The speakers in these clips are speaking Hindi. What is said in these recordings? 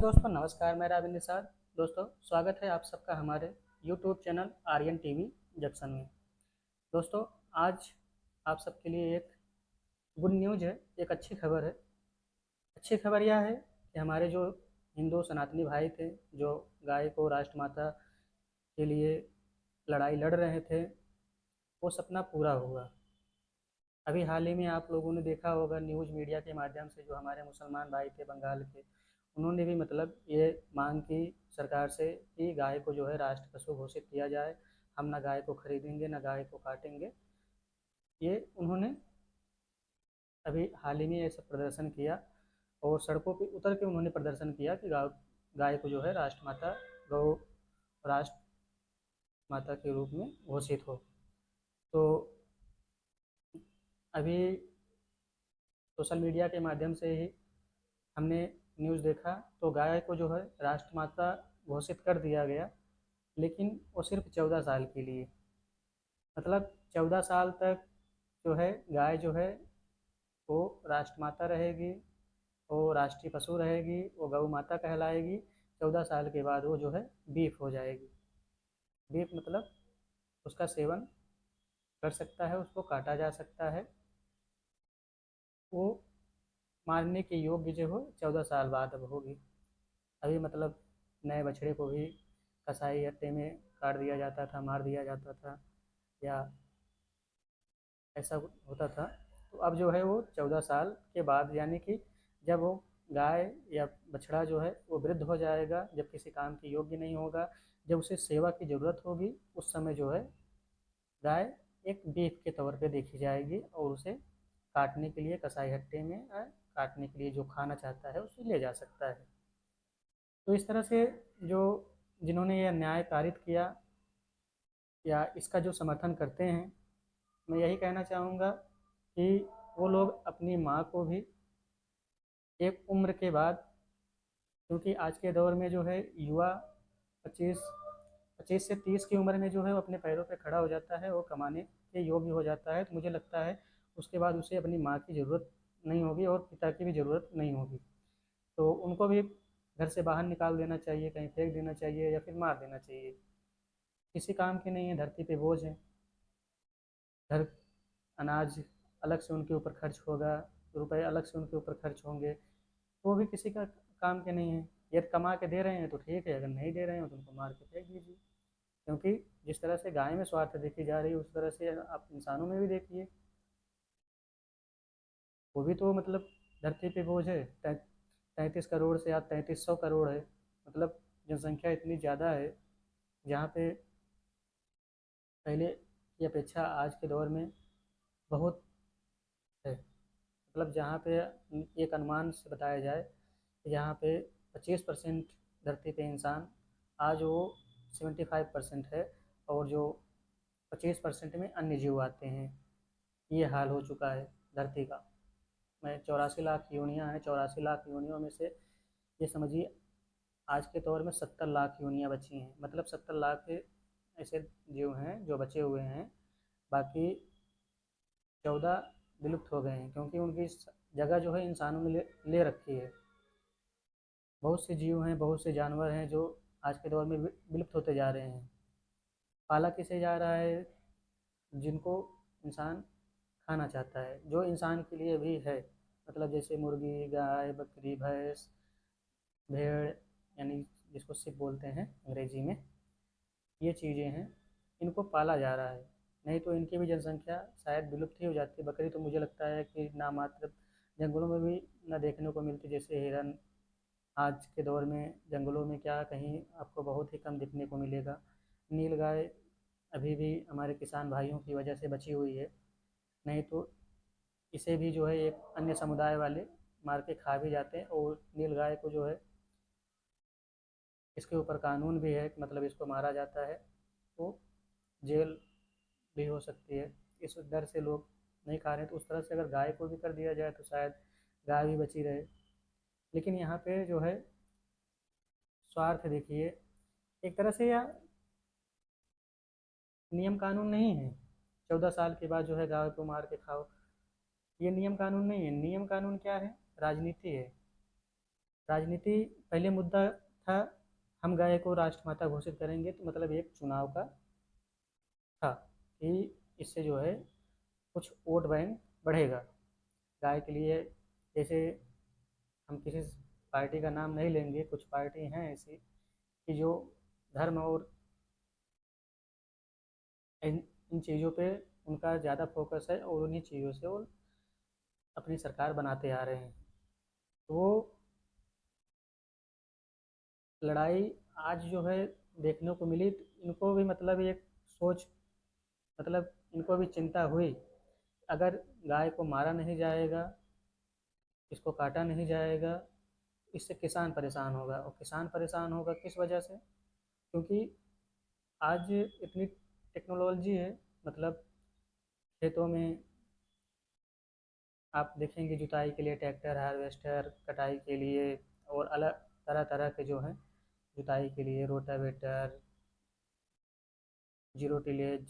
दोस्तों, नमस्कार। मैं राविंद्र निषाद। दोस्तों, स्वागत है आप सबका हमारे YouTube channel Aryan TV junction में। दोस्तों, आज आप सबके लिए एक गुड न्यूज़ है, एक अच्छी खबर है। अच्छी खबर यह है कि हमारे जो हिंदू सनातनी भाई थे, जो गाय को राष्ट्रमाता के लिए लड़ाई लड़ रहे थे, वो सपना पूरा हुआ। अभी हाल ही में आप लोगों ने देखा होगा न्यूज़ मीडिया के माध्यम से, जो हमारे मुसलमान भाई थे बंगाल के, उन्होंने भी मतलब ये मांग की सरकार से कि गाय को जो है राष्ट्र पशु घोषित किया जाए। हम ना गाय को खरीदेंगे, ना गाय को काटेंगे। ये उन्होंने अभी हाल ही में ये सब प्रदर्शन किया और सड़कों पे उतर के उन्होंने प्रदर्शन किया कि गाय को जो है राष्ट्रमाता, गौ राष्ट्र माता के रूप में घोषित हो। तो अभी सोशल मीडिया के माध्यम से ही हमने न्यूज़ देखा, तो गाय को जो है राष्ट्रमाता घोषित कर दिया गया, लेकिन वो सिर्फ 14 साल के लिए। मतलब 14 साल तक जो है गाय जो है वो राष्ट्रमाता रहेगी, वो राष्ट्रीय पशु रहेगी, वो गौ माता कहलाएगी। 14 साल के बाद वो जो है बीफ हो जाएगी। बीफ मतलब उसका सेवन कर सकता है, उसको काटा जा सकता है। वो मारने के योग्य जो हो 14 साल बाद अब होगी। अभी मतलब नए बछड़े को भी कसाई हत्ते में काट दिया जाता था, मार दिया जाता था, या ऐसा होता था। तो अब जो है वो 14 साल के बाद, यानी कि जब वो गाय या बछड़ा जो है वो वृद्ध हो जाएगा, जब किसी काम के योग्य नहीं होगा, जब उसे सेवा की ज़रूरत होगी, उस समय जो है गाय एक बीफ के तौर पे देखी जाएगी और उसे काटने के लिए कसाई हट्टे में काटने के लिए जो खाना चाहता है उसे ले जा सकता है। तो इस तरह से जो जिन्होंने यह न्याय पारित किया या इसका जो समर्थन करते हैं, मैं यही कहना चाहूँगा कि वो लोग अपनी माँ को भी एक उम्र के बाद, क्योंकि आज के दौर में जो है युवा 25 25 से 30 की उम्र में जो है वो अपने पैरों पे खड़ा हो जाता है, वो कमाने के योग्य हो जाता है। तो मुझे लगता है उसके बाद उसे अपनी माँ की ज़रूरत नहीं होगी और पिता की भी ज़रूरत नहीं होगी। तो उनको भी घर से बाहर निकाल देना चाहिए, कहीं फेंक देना चाहिए या फिर मार देना चाहिए। किसी काम के नहीं है, धरती पे बोझ है। घर अनाज अलग से उनके ऊपर खर्च होगा, रुपए अलग से उनके ऊपर खर्च होंगे, वो भी किसी का काम के नहीं है। यदि कमा के दे रहे हैं तो ठीक है, अगर नहीं दे रहे हैं तो उनको मार के फेंक दीजिए। क्योंकि जिस तरह से गाय में स्वार्थ देखी जा रही है, उस तरह से आप इंसानों में भी देखिए, वो भी तो मतलब धरती पे बोझ है। 33 करोड़ से आज 3300 करोड़ है। मतलब जनसंख्या इतनी ज़्यादा है, जहाँ पे पहले की अपेक्षा आज के दौर में बहुत है। मतलब जहाँ पे एक अनुमान से बताया जाए कि जहाँ पे 25% धरती पे इंसान, आज वो 75% है, और जो 25% में अन्य जीव आते हैं। ये हाल हो चुका है धरती का। मैं 84 लाख योनियाँ हैं, 84 लाख योनियों में से ये समझिए आज के दौर में 70 लाख योनियाँ बची हैं। मतलब 70 लाख ऐसे जीव हैं जो बचे हुए हैं, बाकी 14 विलुप्त हो गए हैं, क्योंकि उनकी जगह जो है इंसानों ने ले रखी है। बहुत से जीव हैं, बहुत से जानवर हैं जो आज के दौर में विलुप्त होते जा रहे हैं। पाला किसे जा रहा है? जिनको इंसान खाना चाहता है, जो इंसान के लिए भी है। मतलब जैसे मुर्गी, गाय, बकरी, भैंस, भेड़, यानी जिसको सिप बोलते हैं अंग्रेजी में, ये चीज़ें हैं, इनको पाला जा रहा है। नहीं तो इनकी भी जनसंख्या शायद विलुप्त ही हो जाती है। बकरी तो मुझे लगता है कि नामात्र जंगलों में भी न देखने को मिलती, जैसे हिरन। आज के दौर में जंगलों में क्या, कहीं आपको बहुत ही कम दिखने को मिलेगा। नीलगाय अभी भी हमारे किसान भाइयों की वजह से बची हुई है, नहीं तो इसे भी जो है एक अन्य समुदाय वाले मार के खा भी जाते हैं। और नीलगाय को जो है, इसके ऊपर कानून भी है कि मतलब इसको मारा जाता है तो जेल भी हो सकती है। इस डर से लोग नहीं खा रहे हैं। तो उस तरह से अगर गाय को भी कर दिया जाए तो शायद गाय भी बची रहे। लेकिन यहाँ पे जो है स्वार्थ देखिए, एक तरह से यह नियम कानून नहीं है। 14 साल के बाद जो है गाय को मार के खाओ, ये नियम कानून नहीं है। नियम कानून क्या है? राजनीति है। राजनीति पहले मुद्दा था, हम गाय को राष्ट्रमाता घोषित करेंगे, तो मतलब एक चुनाव का था कि इससे जो है कुछ वोट बैंक बढ़ेगा गाय के लिए। जैसे हम किसी पार्टी का नाम नहीं लेंगे, कुछ पार्टी हैं ऐसी कि जो धर्म और इन चीज़ों पे उनका ज़्यादा फोकस है और उन्हीं चीज़ों से वो अपनी सरकार बनाते आ रहे हैं। तो वो लड़ाई आज जो है देखने को मिली, तो इनको भी मतलब एक सोच, मतलब इनको भी चिंता हुई, अगर गाय को मारा नहीं जाएगा, इसको काटा नहीं जाएगा, इससे किसान परेशान होगा। और किसान परेशान होगा किस वजह से? क्योंकि आज इतनी टेक्नोलॉजी है, मतलब खेतों में आप देखेंगे जुताई के लिए ट्रैक्टर, हार्वेस्टर, कटाई के लिए और अलग तरह तरह के जो हैं जुताई के लिए rotavator, zero tillage,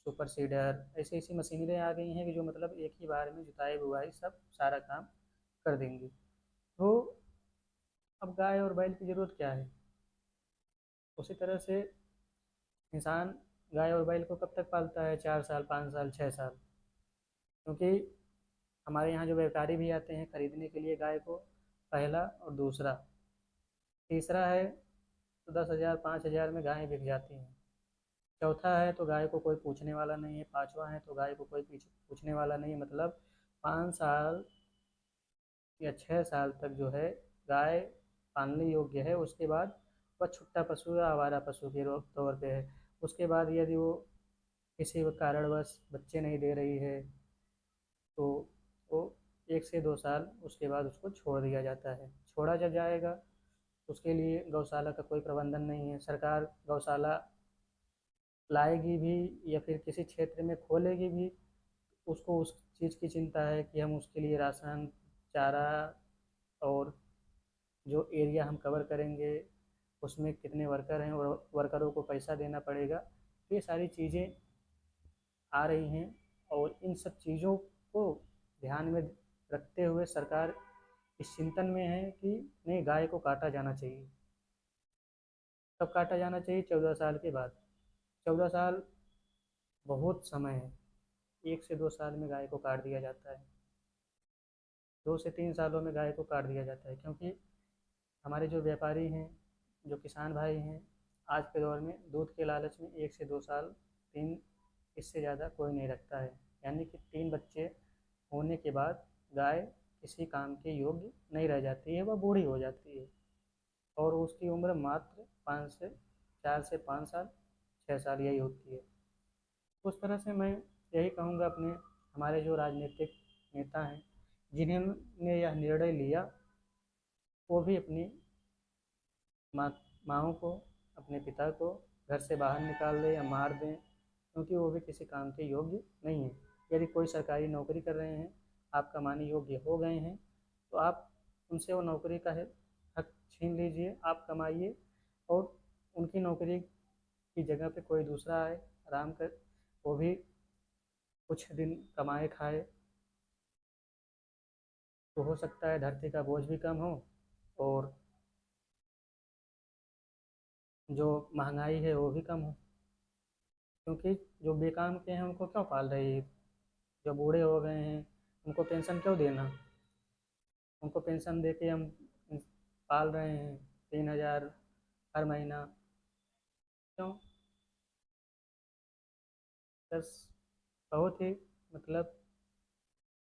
super seeder, ऐसी ऐसी मशीनरी आ गई हैं कि जो मतलब एक ही बार में जुताई बुआई सब सारा काम कर देंगी। तो अब गाय और बैल की ज़रूरत क्या है? उसी तरह से इंसान गाय और बैल को कब तक पालता है? 4 साल, 5 साल, 6 साल। क्योंकि हमारे यहाँ जो व्यापारी भी आते हैं खरीदने के लिए गाय को, पहला और दूसरा, तीसरा है तो 10,000 5,000 में गायें बिक जाती हैं। चौथा है तो गाय को कोई पूछने वाला नहीं है, पांचवा है तो गाय को कोई पूछने वाला नहीं है। मतलब 5 साल या 6 साल तक जो है गाय पालने योग्य है, उसके बाद वह छुट्टा पशु या आवारा पशु के तौर पे है। उसके बाद यदि वो किसी कारणवश बच्चे नहीं दे रही है तो वो 1 से 2 साल उसके बाद उसको छोड़ दिया जाता है। छोड़ा जब जाएगा उसके लिए गौशाला का कोई प्रबंधन नहीं है, सरकार गौशाला लाएगी भी या फिर किसी क्षेत्र में खोलेगी भी, उसको उस चीज़ की चिंता है कि हम उसके लिए राशन, चारा और जो एरिया हम कवर करेंगे उसमें कितने वर्कर हैं और वर्करों को पैसा देना पड़ेगा। ये सारी चीज़ें आ रही हैं और इन सब चीज़ों को ध्यान में रखते हुए सरकार इस चिंतन में है कि नहीं, गाय को काटा जाना चाहिए। कब काटा जाना चाहिए? 14 साल के बाद। 14 साल बहुत समय है। 1 से 2 साल में गाय को काट दिया जाता है, 2 से 3 सालों में गाय को काट दिया जाता है। क्योंकि हमारे जो व्यापारी हैं, जो किसान भाई हैं, आज के दौर में दूध के लालच में 1 से 2 साल, तीन, इससे ज़्यादा कोई नहीं रखता है। यानी कि 3 बच्चे होने के बाद गाय किसी काम के योग्य नहीं रह जाती है, वह बूढ़ी हो जाती है और उसकी उम्र मात्र 4 से 5 साल, 6 साल यही होती है। उस तरह से मैं यही कहूँगा अपने, हमारे जो राजनीतिक नेता हैं जिन्होंने यह निर्णय लिया, वो भी अपनी माँ माँओं को, अपने पिता को घर से बाहर निकाल दें या मार दें, क्योंकि वो भी किसी काम के योग्य नहीं है। यदि कोई सरकारी नौकरी कर रहे हैं, आप कमाने योग्य हो गए हैं, तो आप उनसे वो नौकरी का हक छीन लीजिए, आप कमाइए और उनकी नौकरी की जगह पे कोई दूसरा आए, आराम कर, वो भी कुछ दिन कमाए खाए, तो हो सकता है धरती का बोझ भी कम हो और जो महंगाई है वो भी कम हो। क्योंकि जो बेकाम के हैं उनको क्यों पाल रही है? जो बूढ़े हो गए हैं उनको पेंशन क्यों देना? उनको पेंशन दे के हम पाल रहे हैं 3,000 हर महीना, क्यों? बस बहुत ही मतलब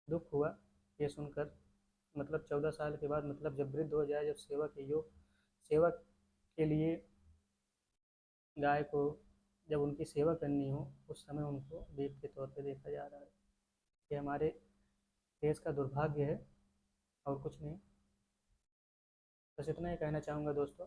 दुख हुआ ये सुनकर। मतलब 14 साल के बाद, मतलब जब वृद्ध हो जाए, जब सेवा के योग, सेवा के लिए गाय को जब उनकी सेवा करनी हो, उस समय उनको बीफ के तौर पे देखा जा रहा है। ये हमारे देश का दुर्भाग्य है और कुछ नहीं। बस इतना ही कहना चाहूँगा दोस्तों।